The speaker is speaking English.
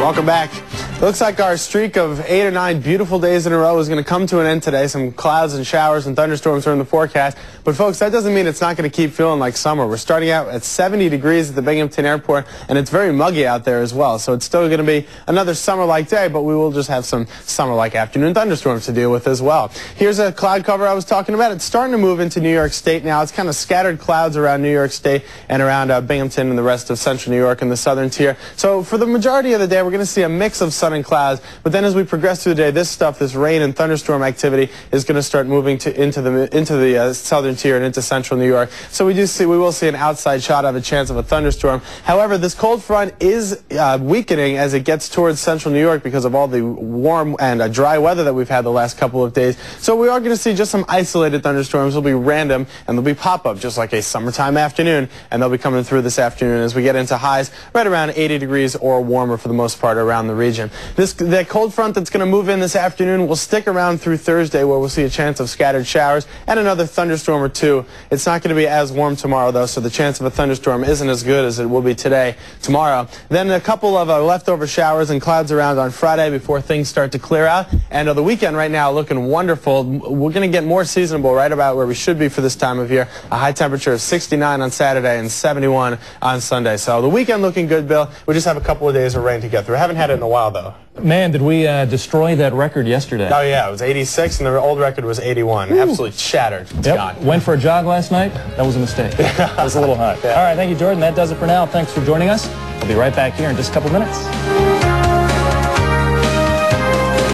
Welcome back. It looks like our streak of 8 or 9 beautiful days in a row is going to come to an end today. Some clouds and showers and thunderstorms are in the forecast. But folks, that doesn't mean it's not going to keep feeling like summer. We're starting out at 70 degrees at the Binghamton Airport, and it's very muggy out there as well. So it's still going to be another summer-like day, but we will just have some summer-like afternoon thunderstorms to deal with as well. Here's a cloud cover I was talking about. It's starting to move into New York State now. It's kind of scattered clouds around New York State and around Binghamton and the rest of central New York and the southern tier. So for the majority of the day, we're going to see a mix of sun and clouds. But then as we progress through the day, this rain and thunderstorm activity is going to start moving into the southern tier and into central New York. So we will see an outside shot of a chance of a thunderstorm. However, this cold front is weakening as it gets towards central New York because of all the warm and dry weather that we've had the last couple of days. So we are going to see just some isolated thunderstorms. They'll be random and they'll be pop-up just like a summertime afternoon, and they'll be coming through this afternoon as we get into highs right around 80 degrees or warmer for the most part around the region. That cold front that's going to move in this afternoon will stick around through Thursday, where we'll see a chance of scattered showers and another thunderstorm or two. It's not going to be as warm tomorrow, though, so the chance of a thunderstorm isn't as good as it will be tomorrow. Then a couple of leftover showers and clouds around on Friday before things start to clear out. And the weekend right now looking wonderful. We're going to get more seasonable right about where we should be for this time of year. A high temperature of 69 on Saturday and 71 on Sunday. So the weekend looking good, Bill. We just have a couple of days of rain to get through. I haven't had it in a while, though. Man, did we destroy that record yesterday. Oh, yeah. It was 86, and the old record was 81. Ooh. Absolutely shattered. It's gone. Went for a jog last night. That was a mistake. It was a little hot. Yeah. All right, thank you, Jordan. That does it for now. Thanks for joining us. We'll be right back here in just a couple minutes.